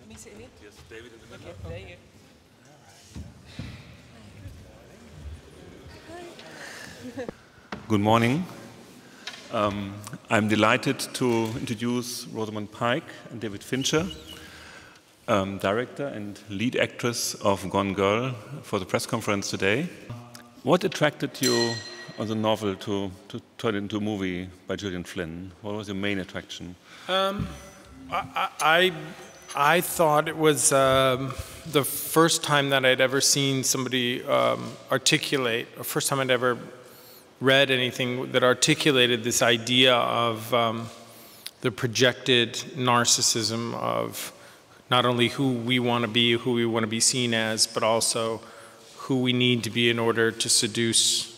Me sit in here? Yes, David in the middle. Okay, there you go. Good morning. I'm delighted to introduce Rosamund Pike and David Fincher, director and lead actress of Gone Girl, for the press conference today. What attracted you on the novel to turn it into a movie by Gillian Flynn? What was your main attraction? I thought it was the first time that I'd ever seen somebody articulate, or first time I'd ever read anything that articulated this idea of the projected narcissism of not only who we want to be seen as, but also who we need to be in order to seduce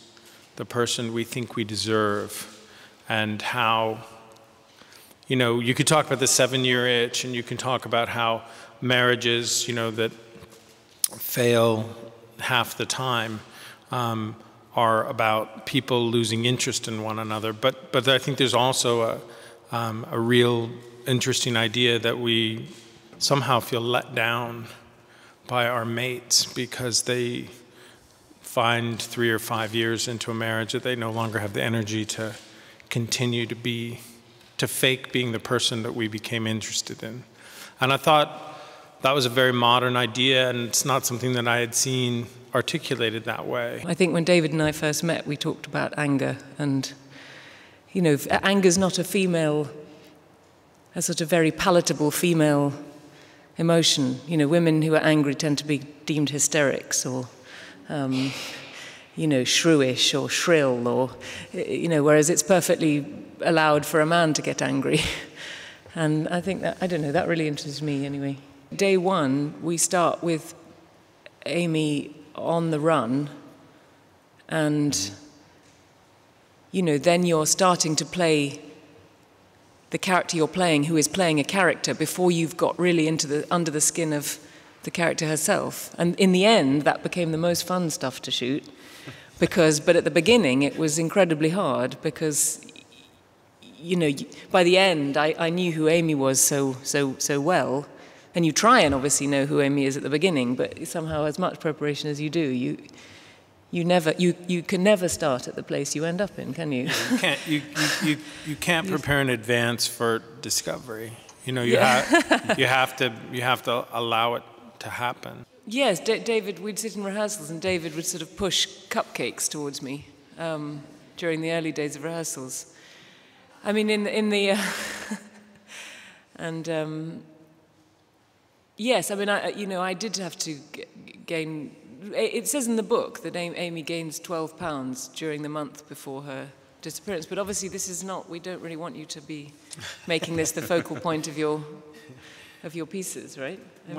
the person we think we deserve. And how, you know, you could talk about the 7-year itch, and you can talk about how marriages, you know, that fail half the time are about people losing interest in one another. But I think there's also a real interesting idea that we somehow feel let down by our mates because they find 3 or 5 years into a marriage that they no longer have the energy to continue to fake being the person that we became interested in. And I thought that was a very modern idea, and it's not something that I had seen articulated that way. I think when David and I first met, we talked about anger, and, you know, anger's not a sort of very palatable female emotion. You know, women who are angry tend to be deemed hysterics or, you know, shrewish or shrill, or, you know, whereas it's perfectly allowed for a man to get angry. And I think that, I don't know, that really interests me anyway. Day one, we start with Amy on the run, and, you know, then you're starting to play the character you're playing, who is playing a character, before you've got really under the skin of the character herself. And in the end, that became the most fun stuff to shoot, but at the beginning, it was incredibly hard because, you know, by the end, I knew who Amy was so well. And you try and obviously know who Amy is at the beginning, but somehow, as much preparation as you do, you can never start at the place you end up in, can you? You can't prepare in advance for discovery. You know, you have to allow it to happen. Yes, David, we'd sit in rehearsals, and David would sort of push cupcakes towards me during the early days of rehearsals. I mean, in the and. Yes, I mean, I did have to gain. It says in the book that Amy gains 12 pounds during the month before her disappearance. But obviously, this is not. We don't really want you to be making this the focal point of your pieces, right? You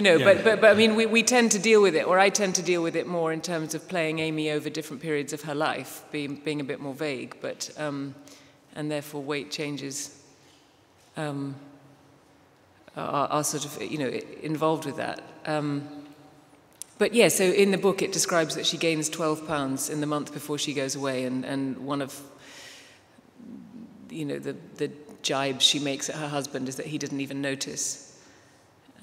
know, yeah. But I mean, we tend to deal with it, or I tend to deal with it more in terms of playing Amy over different periods of her life, being a bit more vague, but and therefore weight changes. Are sort of, you know, involved with that. But yeah, so in the book it describes that she gains 12 pounds in the month before she goes away, and one of, you know, the jibes she makes at her husband is that he didn't even notice.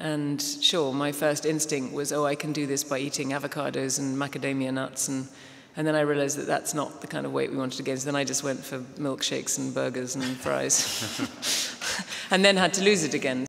And sure, my first instinct was, oh, I can do this by eating avocados and macadamia nuts, and then I realized that that's not the kind of weight we wanted to gain, so then I just went for milkshakes and burgers and fries. And then had to lose it again.